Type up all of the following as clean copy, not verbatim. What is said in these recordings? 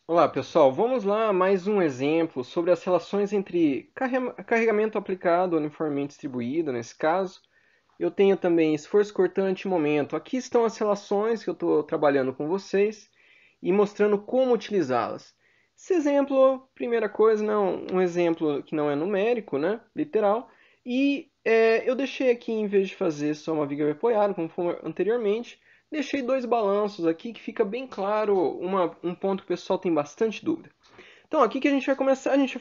Olá, pessoal. Vamos lá, mais um exemplo sobre as relações entre carregamento aplicado uniformemente distribuído, nesse caso. Eu tenho também esforço cortante e momento. Aqui estão as relações que eu estou trabalhando com vocês e mostrando como utilizá-las. Esse exemplo, primeira coisa, não, um exemplo que não é numérico, né, literal. E eu deixei aqui, em vez de fazer só uma viga apoiada, como foi anteriormente, deixei dois balanços aqui que fica bem claro um ponto que o pessoal tem bastante dúvida. Então, aqui que a gente vai começar, a gente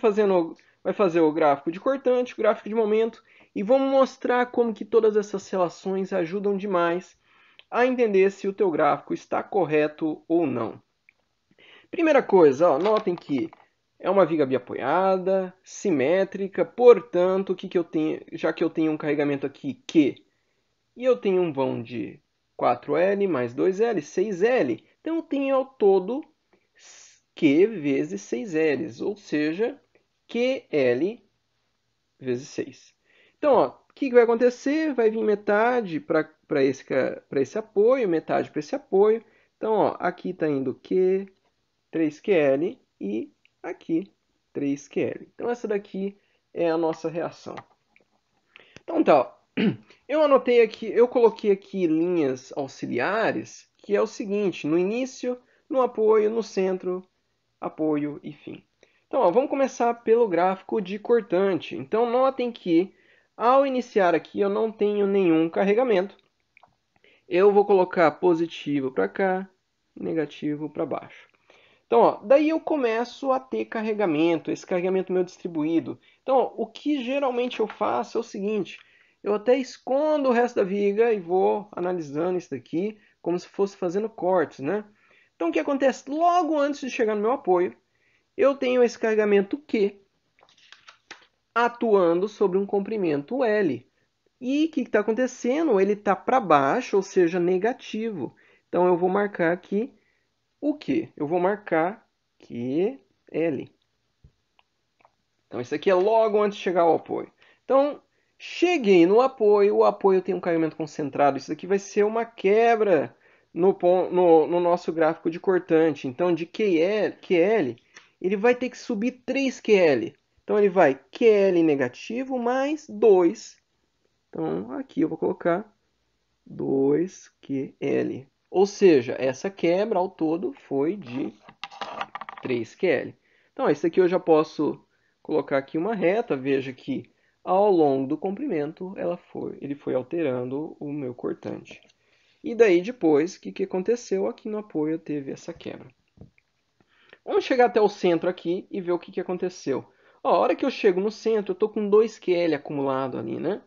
vai fazer o gráfico de cortante, o gráfico de momento, e vamos mostrar como que todas essas relações ajudam demais a entender se o teu gráfico está correto ou não. Primeira coisa, ó, notem que é uma viga biapoiada, simétrica, portanto, o que que eu tenho, já que eu tenho um carregamento aqui Q e eu tenho um vão de 4L mais 2L, 6L, então eu tenho ao todo Q vezes 6Ls, ou seja, QL vezes 6. Então, ó, o que vai acontecer? Vai vir metade para esse apoio, metade para esse apoio. Então, ó, aqui está indo Q, 3QL e aqui 3QL. Então, essa daqui é a nossa reação. Então, tá. Eu anotei aqui, eu coloquei aqui linhas auxiliares, que é o seguinte, no início, no apoio, no centro, apoio e fim. Então, ó, vamos começar pelo gráfico de cortante. Então, notem que ao iniciar aqui eu não tenho nenhum carregamento. Eu vou colocar positivo para cá, negativo para baixo. Então, ó, daí eu começo a ter carregamento, esse carregamento meu distribuído. Então, ó, o que geralmente eu faço é o seguinte, eu até escondo o resto da viga e vou analisando isso daqui como se fosse fazendo cortes, né? Então, o que acontece? Logo antes de chegar no meu apoio, eu tenho esse carregamento Q atuando sobre um comprimento L. E o que está acontecendo? Ele está para baixo, ou seja, negativo. Então, eu vou marcar aqui o Q? Eu vou marcar QL. Então, isso aqui é logo antes de chegar ao apoio. Então, cheguei no apoio, o apoio tem um carregamento concentrado. Isso aqui vai ser uma quebra no nosso gráfico de cortante. Então, de QL, ele vai ter que subir 3 QL. Então, ele vai QL negativo mais 2. Então, aqui eu vou colocar 2 QL. Ou seja, essa quebra ao todo foi de 3QL. Então, isso aqui eu já posso colocar aqui uma reta. Veja que ao longo do comprimento ele foi alterando o meu cortante. E daí depois, o que aconteceu? Aqui no apoio teve essa quebra. Vamos chegar até o centro aqui e ver o que aconteceu. Ó, a hora que eu chego no centro, eu estou com 2QL acumulado ali, né?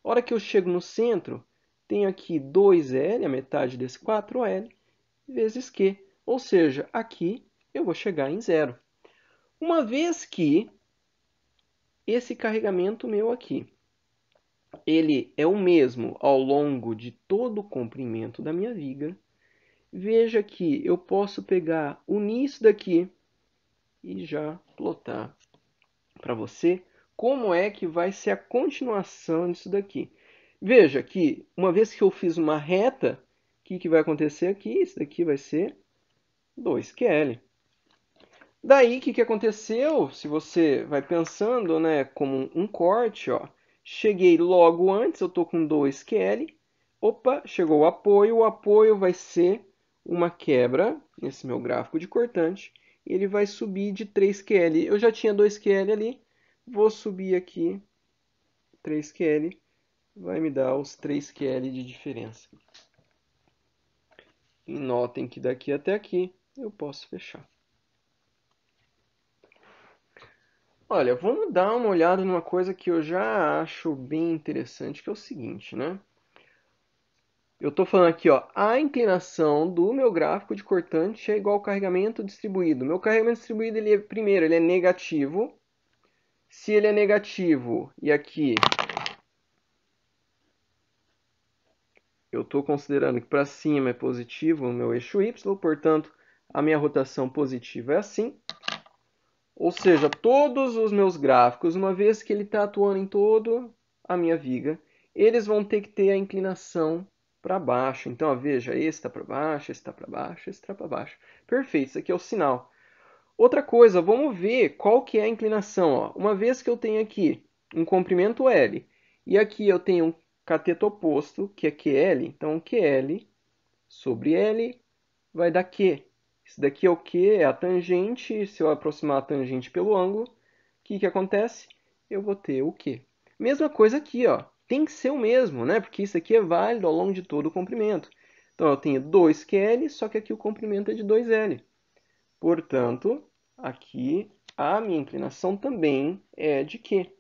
A hora que eu chego no centro, tenho aqui 2L, a metade desse 4L, vezes Q. Ou seja, aqui eu vou chegar em zero. Uma vez que esse carregamento meu aqui, ele é o mesmo ao longo de todo o comprimento da minha viga, veja que eu posso pegar unir isso daqui e já plotar para você como é que vai ser a continuação disso daqui. Veja que uma vez que eu fiz uma reta, o que vai acontecer aqui? Isso daqui vai ser 2QL. Daí, o que aconteceu? Se você vai pensando, né, como um corte, ó, cheguei logo antes, eu estou com 2QL. Opa, chegou o apoio vai ser uma quebra nesse meu gráfico de cortante. Ele vai subir de 3QL. Eu já tinha 2QL ali, vou subir aqui 3QL, vai me dar os 3QL de diferença. E notem que daqui até aqui eu posso fechar. Olha, vamos dar uma olhada numa coisa que eu já acho bem interessante, que é o seguinte, né? Eu estou falando aqui, ó, a inclinação do meu gráfico de cortante é igual ao carregamento distribuído. Meu carregamento distribuído, primeiro, ele é negativo. Se ele é negativo, e aqui eu estou considerando que para cima é positivo o meu eixo Y, portanto, a minha rotação positiva é assim. Ou seja, todos os meus gráficos, uma vez que ele está atuando em toda a minha viga, eles vão ter que ter a inclinação para baixo. Então, ó, veja, esse está para baixo, esse está para baixo, esse está para baixo. Perfeito, isso aqui é o sinal. Outra coisa, vamos ver qual que é a inclinação. Ó. Uma vez que eu tenho aqui um comprimento L e aqui eu tenho um cateto oposto, que é QL, então QL sobre L vai dar Q. Isso daqui é o Q, é a tangente. Se eu aproximar a tangente pelo ângulo, o que, que acontece? Eu vou ter o Q. Mesma coisa aqui, ó. Tem que ser o mesmo, né? Porque isso aqui é válido ao longo de todo o comprimento. Então, eu tenho 2QL, só que aqui o comprimento é de 2L. Portanto, aqui a minha inclinação também é de Q.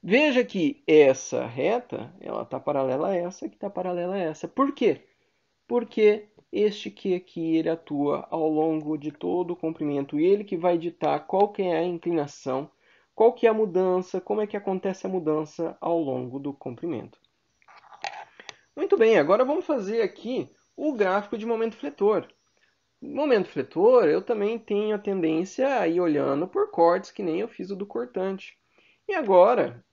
Veja que essa reta, ela está paralela a essa, que está paralela a essa. Por quê? Porque este Q aqui, ele atua ao longo de todo o comprimento e ele que vai ditar qual que é a inclinação, qual que é a mudança, como é que acontece a mudança ao longo do comprimento. Muito bem, agora vamos fazer aqui o gráfico de momento fletor. Momento fletor, eu também tenho a tendência a ir olhando por cortes, que nem eu fiz o do cortante. E agora,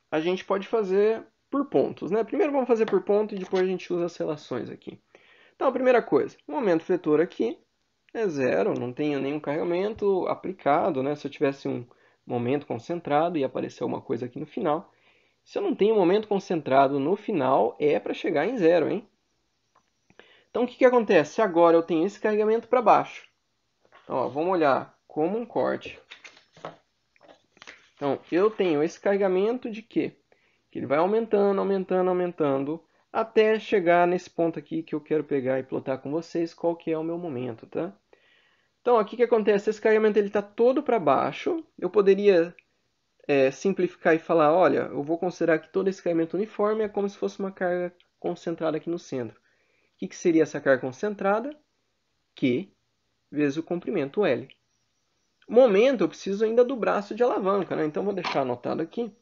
a gente pode fazer por pontos, né? Primeiro vamos fazer por ponto e depois a gente usa as relações aqui. Então, a primeira coisa, o momento fletor aqui é zero, não tenho nenhum carregamento aplicado, né? Se eu tivesse um momento concentrado e aparecer alguma coisa aqui no final. Se eu não tenho um momento concentrado no final, é para chegar em zero, hein? Então, o que acontece? Agora eu tenho esse carregamento para baixo. Então, ó, vamos olhar como um corte. Então, eu tenho esse carregamento de quê? Que ele vai aumentando, aumentando, aumentando, até chegar nesse ponto aqui que eu quero pegar e plotar com vocês qual que é o meu momento, tá? Então, aqui o que acontece? Esse carregamento está todo para baixo. Eu poderia simplificar e falar, olha, eu vou considerar que todo esse carregamento uniforme é como se fosse uma carga concentrada aqui no centro. O que seria essa carga concentrada? Q vezes o comprimento L. Momento, eu preciso ainda do braço de alavanca, né? Então, vou deixar anotado aqui.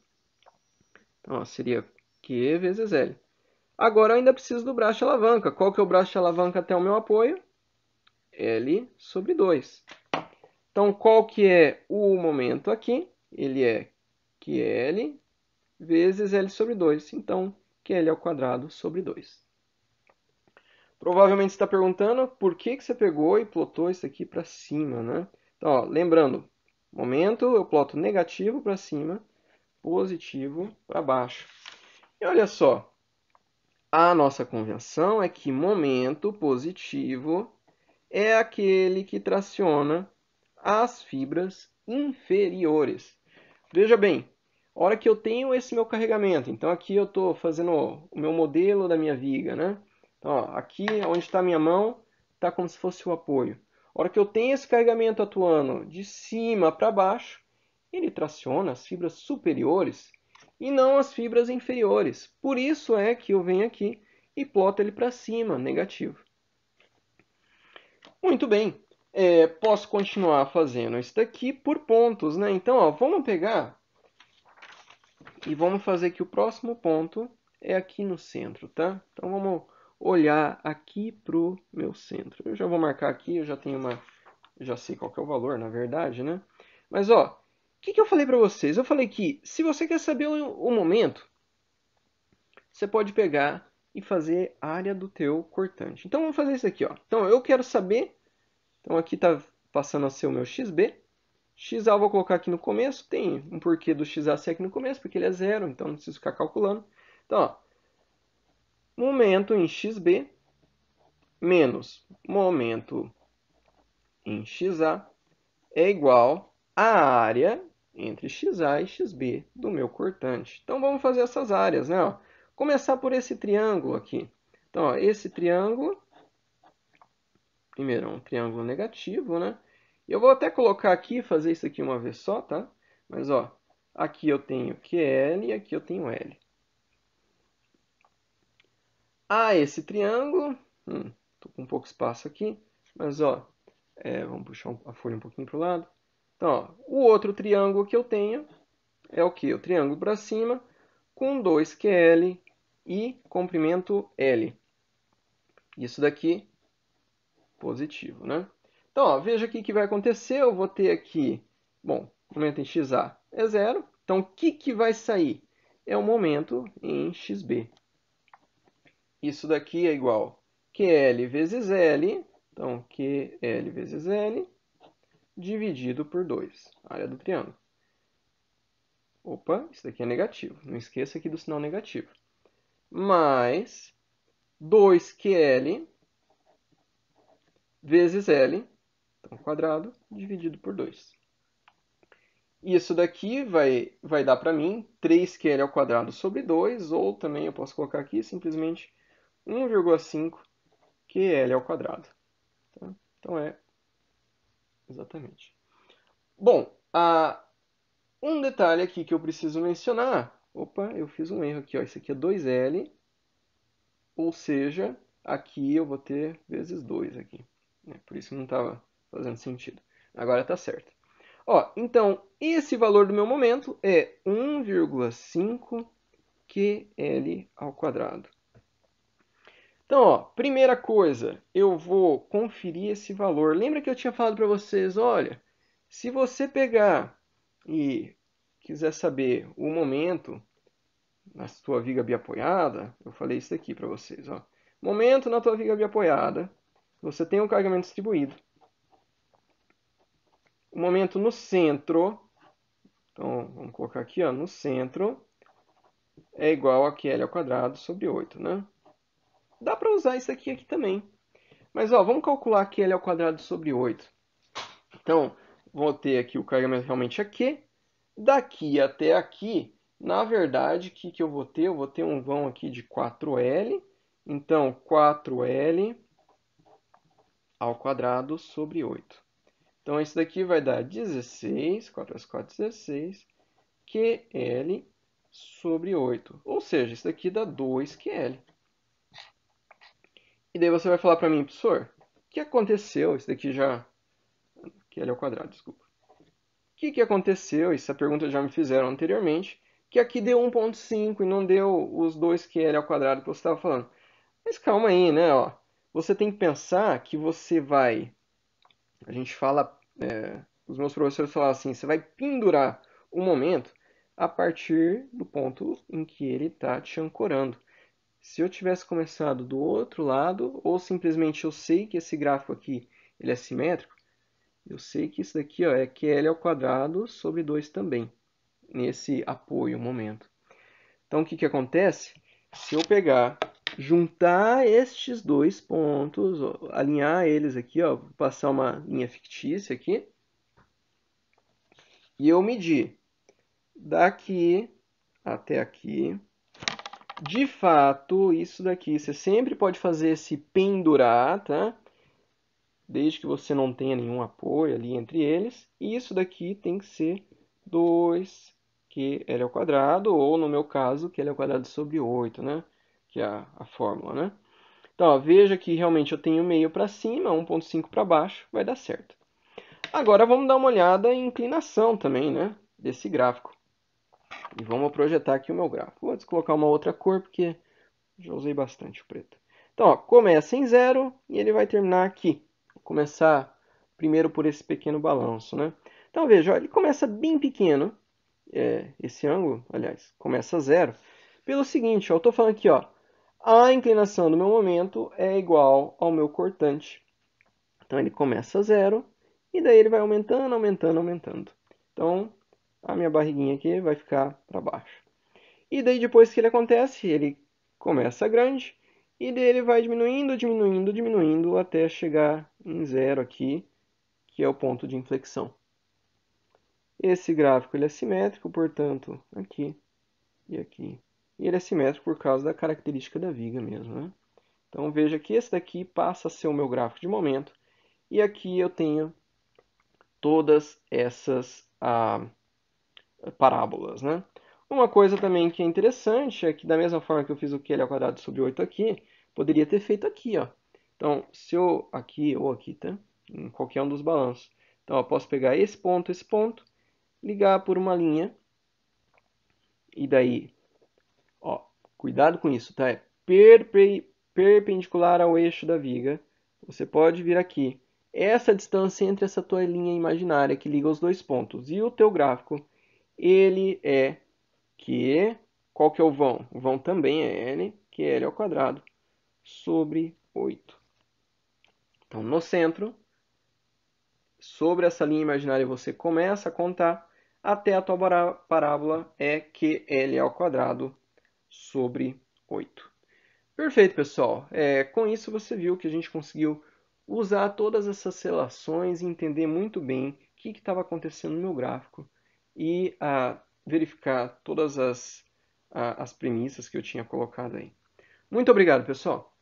Então, ó, seria Q vezes L. Agora, eu ainda preciso do braço de alavanca. Qual que é o braço de alavanca até o meu apoio? L sobre 2. Então, qual que é o momento aqui? Ele é QL vezes L sobre 2. Então, QL ao quadrado sobre 2. Provavelmente você está perguntando por que você pegou e plotou isso aqui para cima, né? Então, ó, lembrando, momento eu ploto negativo para cima, positivo para baixo. E olha só, a nossa convenção é que momento positivo é aquele que traciona as fibras inferiores. Veja bem, a hora que eu tenho esse meu carregamento, então aqui eu estou fazendo o meu modelo da minha viga, né? Então, ó, aqui onde está a minha mão, está como se fosse o apoio. A hora que eu tenho esse carregamento atuando de cima para baixo, ele traciona as fibras superiores e não as fibras inferiores. Por isso é que eu venho aqui e ploto ele para cima, negativo. Muito bem, posso continuar fazendo isso daqui por pontos, né? Então, ó, vamos pegar e vamos fazer que o próximo ponto é aqui no centro, tá? Então, vamos olhar aqui para o meu centro. Eu já vou marcar aqui, eu já tenho já sei qual que é o valor, na verdade, né? Mas, ó, o que eu falei para vocês? Eu falei que se você quer saber o momento, você pode pegar e fazer a área do teu cortante. Então, vamos fazer isso aqui, ó. Então, eu quero saber. Então, aqui está passando a ser o meu XB. XA eu vou colocar aqui no começo. Tem um porquê do XA ser aqui no começo, porque ele é zero, então não preciso ficar calculando. Então, ó, momento em XB menos momento em XA é igual à área entre XA e XB do meu cortante. Então, vamos fazer essas áreas, né? Ó, começar por esse triângulo aqui. Então, ó, esse triângulo, primeiro é um triângulo negativo, né? Eu vou até colocar aqui, fazer isso aqui uma vez só, tá? Mas, ó, aqui eu tenho QL e aqui eu tenho L. Esse triângulo, tô com pouco espaço aqui, mas, ó, vamos puxar a folha um pouquinho para o lado. Então, ó, o outro triângulo que eu tenho é o que? O triângulo para cima com 2QL e comprimento L. Isso daqui, positivo, né? Então, ó, veja aqui o que vai acontecer. Eu vou ter aqui, bom, momento em XA é zero. Então, o que vai sair? É o momento em XB. Isso daqui é igual QL vezes L. Então, QL vezes L dividido por 2, área do triângulo. Opa, isso daqui é negativo. Não esqueça aqui do sinal negativo. Mais 2QL vezes L, então quadrado, dividido por 2. Isso daqui vai dar para mim 3QL ao quadrado sobre 2, ou também eu posso colocar aqui simplesmente 1,5 QL ao quadrado. Tá? Então é exatamente. Bom, um detalhe aqui que eu preciso mencionar. Opa, eu fiz um erro aqui. Ó. Isso aqui é 2L, ou seja, aqui eu vou ter vezes 2 aqui. Por isso não estava fazendo sentido. Agora está certo. Ó, então, esse valor do meu momento é 1,5 QL ao quadrado. Então, ó, primeira coisa, eu vou conferir esse valor. Lembra que eu tinha falado para vocês, olha, se você pegar e quiser saber o momento na sua viga biapoiada, eu falei isso aqui para vocês, ó. Momento na tua viga biapoiada, você tem um carregamento distribuído. O momento no centro, então vamos colocar aqui, ó, no centro, é igual a QL ao quadrado sobre 8, né? Dá para usar isso aqui também. Mas ó, vamos calcular QL ao quadrado sobre 8. Então, vou ter aqui o carregamento realmente aqui. Daqui até aqui, na verdade, o que eu vou ter? Eu vou ter um vão aqui de 4L. Então, 4L ao quadrado sobre 8. Então, isso daqui vai dar 16, 4 vezes 4, 16, QL sobre 8. Ou seja, isso daqui dá 2QL. E daí você vai falar para mim, professor, o que aconteceu? Isso daqui já... QL ao quadrado, desculpa. O que aconteceu? Essa pergunta já me fizeram anteriormente, que aqui deu 1,5 e não deu os 2QL ao quadrado que você estava falando. Mas calma aí, né? Ó, você tem que pensar que você vai... A gente fala... os meus professores falavam assim, você vai pendurar o momento a partir do ponto em que ele está te ancorando. Se eu tivesse começado do outro lado, ou simplesmente eu sei que esse gráfico aqui ele é simétrico, eu sei que isso daqui ó, é QL ao quadrado sobre 2 também, nesse apoio, momento. Então, o que acontece? Se eu pegar, juntar estes dois pontos, ó, alinhar eles aqui, ó, vou passar uma linha fictícia aqui, e eu medir daqui até aqui. De fato, isso daqui, você sempre pode fazer esse pendurar, tá? Desde que você não tenha nenhum apoio ali entre eles. E isso daqui tem que ser 2QL ao quadrado, ou no meu caso, QL ao quadrado sobre 8, né? Que é a fórmula, né? Então, ó, veja que realmente eu tenho meio para cima, 1,5 para baixo, vai dar certo. Agora vamos dar uma olhada em inclinação também, né? Desse gráfico. E vamos projetar aqui o meu gráfico. Vou descolocar uma outra cor, porque já usei bastante o preto. Então, ó, começa em 0 e ele vai terminar aqui. Vou começar primeiro por esse pequeno balanço, né? Então, veja, ó, ele começa bem pequeno. Esse ângulo, aliás, começa a 0. Pelo seguinte, ó, eu estou falando aqui, ó, a inclinação do meu momento é igual ao meu cortante. Então, ele começa a 0 e daí ele vai aumentando, aumentando, aumentando. Então, a minha barriguinha aqui vai ficar para baixo. E daí, depois que ele acontece, ele começa grande e daí ele vai diminuindo, diminuindo, diminuindo até chegar em 0 aqui, que é o ponto de inflexão. Esse gráfico ele é simétrico, portanto, aqui e aqui. E ele é simétrico por causa da característica da viga mesmo, né? Então veja que esse daqui passa a ser o meu gráfico de momento. E aqui eu tenho todas essas parábolas, né? Uma coisa também que é interessante é que da mesma forma que eu fiz o QL ao quadrado sobre 8 aqui, poderia ter feito aqui, ó. Então, se eu aqui ou aqui, tá? Em qualquer um dos balanços. Então, eu posso pegar esse ponto, ligar por uma linha. E daí, ó, cuidado com isso, tá? É perpendicular ao eixo da viga. Você pode vir aqui. Essa distância entre essa tua linha imaginária que liga os dois pontos e o teu gráfico, ele é qual que é o vão? O vão também é L, que é L ao quadrado, sobre 8. Então, no centro, sobre essa linha imaginária você começa a contar até a tua parábola é QL ao quadrado sobre 8. Perfeito, pessoal. Com isso você viu que a gente conseguiu usar todas essas relações e entender muito bem o que estava acontecendo no meu gráfico e verificar todas as premissas que eu tinha colocado aí. Muito obrigado, pessoal!